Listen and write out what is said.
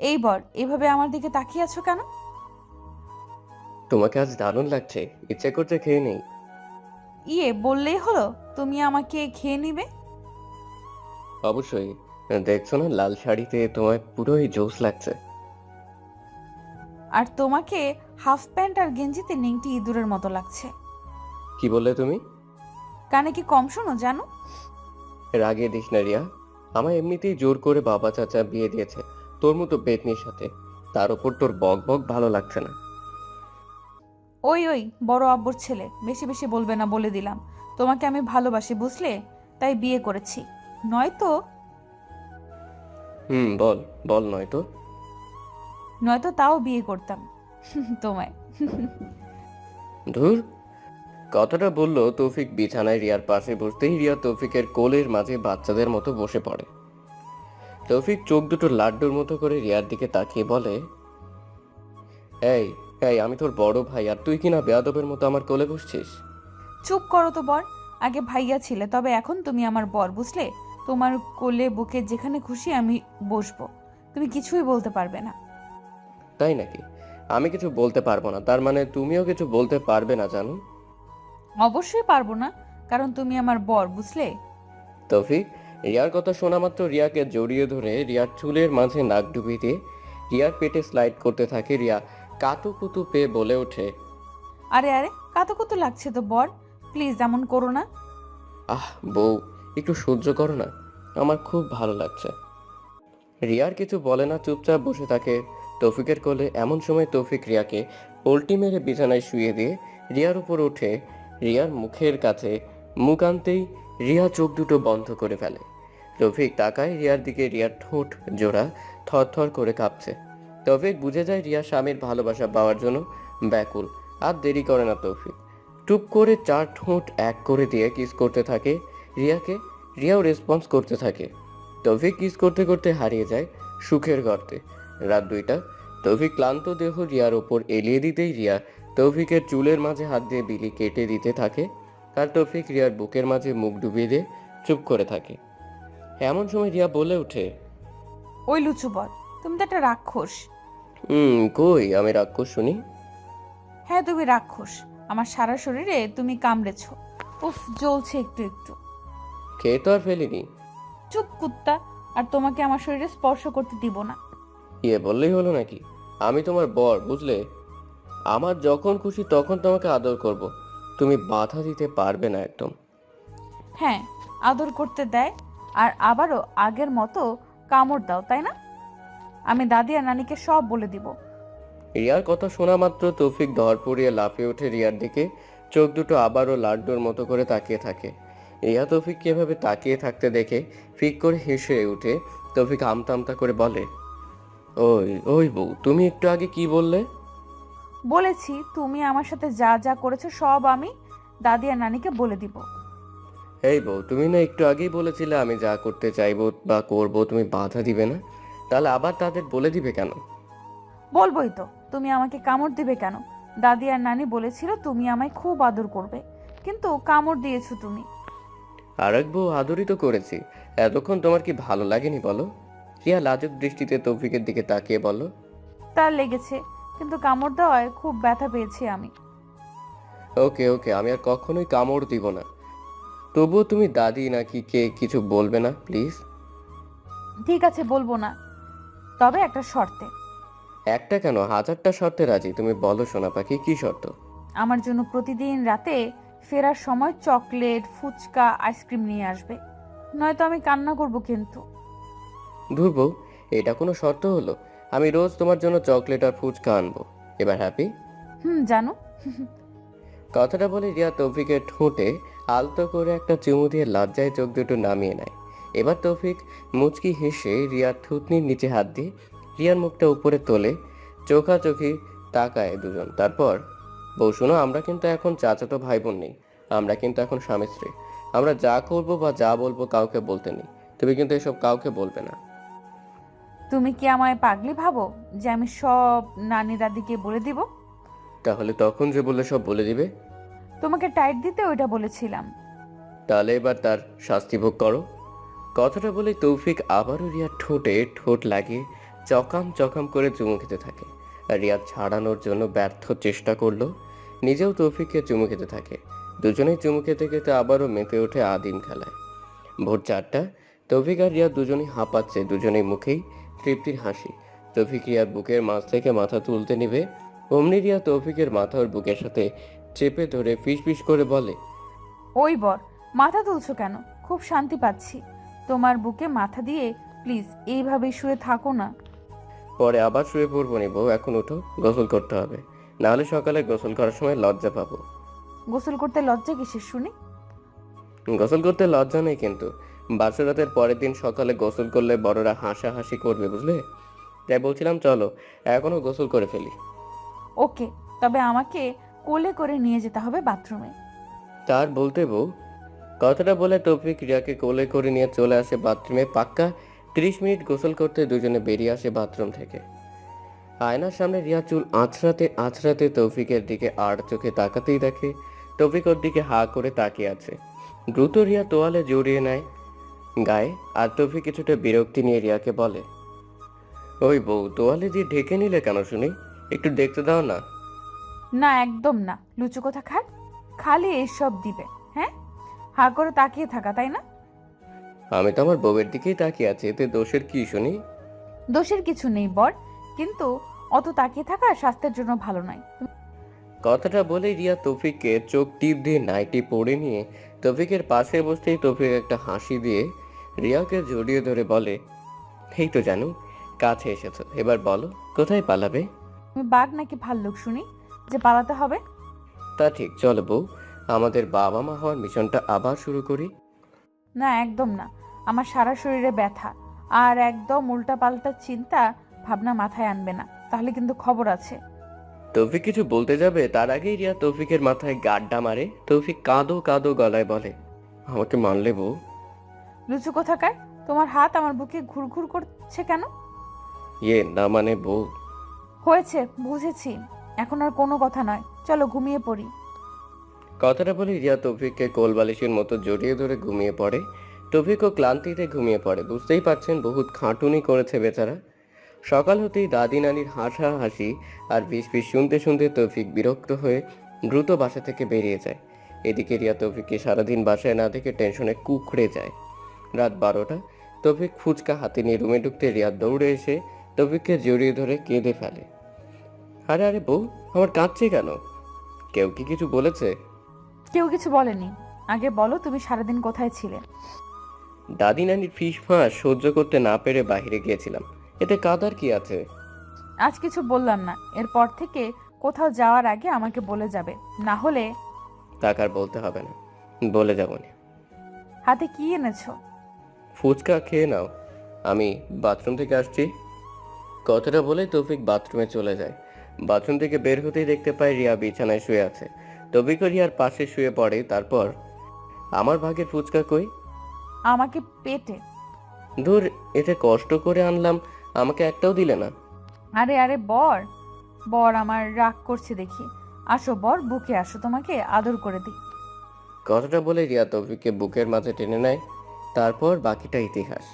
এইবার এভাবে আমার দিকে তাকিয়ে আছো কেন? তোমাকে আজ দারুণ লাগছে, ইচ্ছে করছে খেয়ে নেই। বললেই হলো তুমি আমাকে খেয়ে নিবে? অবশ্যই। দেখছো না লাল শাড়িতে তোমায় পুরোই জোশ লাগছে। আর তোমাকে হাফ প্যান্ট আর গেঞ্জিতে নেংটি ইঁদুরের মতো লাগছে। কি বললে তুমি? কানে কি কম শোনো জানো? রাগে দিস না রিয়া। আমায় এমনিতেই জোর করে বাবা চাচা বিয়ে দিয়েছে তোর মতো পেতনির সাথে। তার উপর তোর বক বক ভালো লাগছে না। ওই বড় আব্বুর ছেলে, বেশি বেশি বলবে না বলে দিলাম। তোমাকে আমি ভালোবাসি বুঝলে, তাই বিয়ে করেছি। নয়তো বল। বল নয়তো। নয়তো তাও বিয়ে করতাম তোমায়। ধুর। কথাটা বললো তৌফিক বিছানায় রিয়ার পাশে বসতেই রিয়া তৌফিকের কোলের মাঝে বাচ্চাদের মতো বসে পড়ে। তৌফিক চোখ দুটো লাড্ডুর মতো করে রিয়ার দিকে তাকিয়ে বলে, এই এই আমি তোর বড় ভাই আর তুই কিনা বেয়াদবের মতো আমার কোলে বসছিস। চুপ করো তো বর। আগে ভাইয়া ছিলে, তবে এখন তুমি আমার বর বুঝলে। তোমার কোলে বুকে যেখানে খুশি আমি বসবো, তুমি কিছুই বলতে পারবে না। তাই নাকি? আমি কিছু বলতে পারবো না তার মানে তুমিও কিছু বলতে পারবে না জানো? অবশ্যই পারবো না, কারণ তুমি আমার বর বুঝলে। তৌফিক রিয়ার কথা শোনা মাত্র রিয়াকে জড়িয়ে ধরে রিয়ার চুলের মাঝে নাক ডুবিয়ে দিয়ে রিয়ার পেটে স্লাইড করতে থাকে। রিয়া কাতুকুতু পেয়ে বলে ওঠে, আরে আরে, কাতো লাগছে তো বর, প্লিজ এমন করো না। আহ বউ, একটু সহ্য করো না, আমার খুব ভালো লাগছে। রিয়ার কিছু বলে না, চুপচাপ বসে থাকে তৌফিকের কোলে। এমন সময় তৌফিক রিয়াকে পল্টি মেরে বিছানায় শুয়ে দিয়ে রিয়ার উপর উঠে রিয়ার মুখের কাছে মুখ আনতেই রিয়া চোখ দুটো বন্ধ করে ফেলে। তৌফিক তাকায় রিয়ার দিকে, রিয়ার ঠোঁট জোড়া থরথর করে কাঁপছে। তৌফিক বুঝে যায় রিয়া স্বামীর ভালোবাসা পাওয়ার জন্য ব্যাকুল। আর দেরি করে না তৌফিক, টুপ করে চার ঠোঁট এক করে দিয়ে কিস করতে থাকে রিয়াকে। রিয়াও রেসপন্স করতে থাকে। তৌফিক কিস করতে করতে হারিয়ে যায় সুখের গর্তে। রাত 2টা। তৌফিক ক্লান্ত দেহ রিয়ার ওপর এলিয়ে দিতেই রিয়া তৌফিকের চুলের মাঝে হাত দিয়ে বিলি কেটে দিতে থাকে। আর তৌফিক রিয়ার বুকের মাঝে মুখ ডুবিয়ে দিয়ে চুপ করে থাকে। এমন সময় রিয়া বলে ওঠে, ওই লুচু বর, তুমি তো একটা রাক্ষস। কই আমি রাক্ষস শুনি? হ্যাঁ তুমি রাক্ষস, আমার সারা শরীরে তুমি কামড়েছো। উফ, জ্বলছে একটু একটু। খেয়ে তো আর ফেলিনি। চুপ কুত্তা, আর তোমাকে আমার শরীরে স্পর্শ করতে দিব না। বললেই হলো নাকি? আমি তোমার বর বুঝলে। আমার যখন খুশি তখন তোমাকে আদর করব, তুমি বাধা দিতে পারবে না একদম। হ্যাঁ, আদর করতে দেয়, আর আবারও আগের মতো কামড় দাও, তাই না? আমি দাদি আর নানিকে সব বলে দিব। রিয়ার কথা শোনা মাত্র তৌফিক ধর পড়িয়ে লাফিয়ে ওঠে রিয়ার দিকে। চোখ দুটো আবারও লাড্ডুর মতো করে তাকিয়ে থাকে। রিয়া তৌফিককে এভাবে তাকিয়ে থাকতে দেখে ফিক করে হেসে উঠে তৌফিক আমতা আমতা করে বলে, ওই ওই বউ, তুমি একটু আগে কি বললে? বলেছি তুমি আমার সাথে যা যা করেছো সব আমি দাদি আর নানিকে বলে দিব। এই বউ, তুমি না একটু আগেই বলেছিলে আমি যা করতে চাইবো বা করব তুমি বাধা দিবে না, তাহলে আবার তাদের বলে দিবে কেন? বলবোই তো, তুমি আমাকে কামড় দিবে কেন? দাদি আর নানি বলেছিল তুমি আমায় খুব আদর করবে, কিন্তু কামড় দিয়েছো তুমি। আর এক বউ আদরই তো করেছি। এতক্ষণ তোমার কি ভালো লাগেনি বলো? রিয়া লাজুক দৃষ্টিতে তৌফিকের দিকে তাকিয়ে বলো, তার লেগেছে, কিন্তু কামড় দেওয়ায় খুব ব্যথা পেয়েছি আমি। ওকে ওকে, আমি আর কখনোই কামড় দিব না। তবুও তুমি দাদি নাকি কে কিছু বলবে না প্লিজ? ঠিক আছে, বলবো না, তবে একটা শর্তে। একটা কেন, হাজারটা শর্তে রাজি। তুমি বলো সোনা পাখি, কি শর্ত? আমার জন্য প্রতিদিন রাতে ফেরার সময় চকলেট, ফুচকা, আইসক্রিম নিয়ে আসবে, নয়তো আমি কান্না করব কিন্তু। ধুর বউ, এটা কোনো শর্ত হলো? আমি রোজ তোমার জন্য চকলেট আর ফুচকা আনবো। এবার হ্যাপি? জানো। কথাটা বলে রিয়া তৌফিকের ঠোঁটে আলতো করে একটা চুমু দিয়ে লজ্জায় চোখ দুটো নামিয়ে নেয়। এবার তৌফিক মুচকি হেসে রিয়ার থুতনির নিচে হাত দিয়ে রিয়ার মুখটা উপরে তোলে। চোখাচোখি তাকায় দুজন। তারপর, বউ শোনো, আমরা কিন্তু এখন চাচাতো ভাই বোন নেই, আমরা কিন্তু এখন স্বামী স্ত্রী। আমরা যা করবো বা যা বলবো কাউকে বলতে নেই। তুমি কিন্তু এসব কাউকে বলবে না। তুমি কি আমায় পাগলি ভাবো যে আমি সব নানি দাদিকে বলে দিব? তাহলে তখন যে বললে সব বলে দিবে? তোমাকে টাইট দিতে ওইটা বলেছিলাম। তাহলে এবার তার শাস্তি ভোগ করো। কথাটা বলে তৌফিক আবারও রিয়ার ঠোঁটে ঠোঁট লাগিয়ে চকাম চকাম করে চুমু খেতে থাকে। আর রিয়াদ ছাড়ানোর জন্য ব্যর্থ চেষ্টা করলো, নিজেও তৌফিককে চুমু খেতে থাকে। দুজনেই চুমু খেতে খেতে আবারও মেতে ওঠে আদিম খেলায়। ভোর 4টা, তৌফিক আর রিয়াদ দুজনেই হাঁপাচ্ছে, দুজনেই মুখেই তৃপ্তির হাসি। তৌফিক রিয়ার বুকের মাছ থেকে মাথা তুলতে নিবে, অমনি রিয়া তৌফিকের মাথা ওর বুকের সাথে চেপে ধরে ফিস ফিস করে বলে, ওই বর, মাথা তুলছো কেন? খুব শান্তি পাচ্ছি তোমার বুকে মাথা দিয়ে। প্লিজ এইভাবেই শুয়ে থাকো না। পরে আবার শুয়ে পড়বো নি বউ, এখন উঠো, গোসল করতে হবে, নাহলে সকালে গোসল করার সময় লজ্জা পাবো। গোসল করতে লজ্জা কিসের শুনি? গোসল করতে লজ্জা নেই, কিন্তু বাসরাতের পরের দিন সকালে গোসল করলে বড়রা হাসাহাসি করবে, বুঝলে? তাই বলছিলাম চলো এখনো গোসল করে ফেলি। ওকে, তবে আমাকে কোলে করে নিয়ে যেতে হবে বাথরুমে। তার বলতে বউ। কথাটা বলে তৌফিক রিয়াকে কোলে করে নিয়ে চলে আসে বাথরুমে। পাক্কা 30 মিনিট গোসল করতে দুজনে বেরিয়ে আসে বাথরুম থেকে। আয়নার সামনে রিয়া চুল আঁচড়াতে আঁচড়াতে তৌফিকের দিকে আর চোখে তাকাতেই দেখে তৌফিক ওর দিকে হা করে তাকিয়ে আছে। দ্রুত রিয়া তোয়ালে জড়িয়ে নেয় গায়ে, আর তৌফিক কিছুটা বিরক্তি নিয়ে রিয়াকে বলে, ওই বউ, তোয়ালে দিয়ে ঢেকে নিলে কেন শুনি? একটু দেখতে দাও না। না, একদম না, লুচু কথা খাট, খালি এসব দিবে। হ্যাঁ, হা করে তাকিয়ে থাকা, তাই না? আমি তো আমার বউয়ের দিকেই তাকিয়ে আছি, এতে দোষের কি শুনি? দোষের কিছু নেই বর, কিন্তু অত তাকিয়ে থাকা স্বাস্থ্যের জন্য ভালো নয়। কথাটা বলে রিয়া তৌফিককে চোখ টিপ দিয়ে নাইটি পরে নিয়ে তৌফিকের পাশে বসতেই তৌফিক একটা হাসি দিয়ে রিয়াকে জড়িয়ে ধরে বলে, এই তো জানু, কাছে এসেছো, এবার বলো কোথায় পালাবে? তুমি বাঘ নাকি ভাল্লুক শুনি যে পালাতে হবে? তা ঠিক, চলো বউ, আমাদের বাবা মা হওয়ার মিশনটা আবার শুরু করি। না, একদম না, আমার সারা শরীরে ব্যথা, আর একদম উল্টাপাল্টা চিন্তা ভাবনা মাথায় আনবে না, তাহলে কিন্তু খবর আছে। তৌফিক কিছু বলতে যাবে তার আগেই রিয়া তৌফিকের মাথায় গাড্ডা মারে। তৌফিক কাঁদো কাঁদো গলায় বলে, আমাকে মানলে বউ? লুচু কোথাকার, তোমার হাত আমার বুকে ঘুরঘুর করছে কেন? ইয়ে না মানে বউ। হয়েছে, বুঝেছি, এখন আর কোনো কথা নয়, চলো ঘুমিয়ে পড়ি। কথাটা বলে রিয়া তৌফিককে কোলবালিশের মতো জড়িয়ে ধরে ঘুমিয়ে পড়ে। তৌফিকও ক্লান্তিতে ঘুমিয়ে পড়ে। বুঝতেই পারছেন বহুত খাটুনি করেছে বেচারা। সকাল হতেই দাদি নানির হাসাহাসি আর ফিস শুনতে শুনতে তৌফিক বিরক্ত হয়ে দ্রুত বাসা থেকে বেরিয়ে যায়। এদিকে রিয়া তৌফিককে সারাদিন বাসায় না দেখে টেনশনে কুঁকড়ে যায়। রাত 12টা, তৌফিক ফুচকা হাতে নিয়ে রুমে ঢুকতে রিয়া দৌড়ে এসে তৌফিককে জড়িয়ে ধরে কেঁদে ফেলে। আরে আরে বউ, আমার কাঁদছে কেন? কেউ কি কিছু বলেছে? কেউ কিছু বলেনি, আগে বলো তুমি সারাদিন কোথায় ছিলে? দাদি নানির ফিস ফাঁস সহ্য করতে না পেরে বাইরে গিয়েছিলাম, এতে কাদার কি আছে? আজ কিছু বললাম না, এরপর থেকে কোথাও যাওয়ার আগে আমাকে বলে যাবে, না হলে। টাকার বলতে হবে না, বলে যাব না। হাতে কি এনেছো? ফুচকা খেয়ে নাও, আমি বাথরুম থেকে আসছি। কথাটা বলে তৌফিক বাথরুমে চলে যায়। বাথরুম থেকে বের হতেই দেখতে পায় রিয়া বিছানায় শুয়ে আছে। তৌফিক রিয়ার পাশে শুয়ে পড়ে। তারপর, আমার ভাগের ফুচকা কই? আমাকে পেটে। ধুর, এতে কষ্ট করে আনলাম, আমাকে একটাও দিলে না। আরে আরে বর, বর আমার রাগ করছে দেখি। আসো বর, বুকে আসো, তোমাকে আদর করে দিই। কথাটা বলে রিয়া তৌফিককে বুকের মাঝে টেনে নেয়। তারপর বাকিটা ইতিহাস।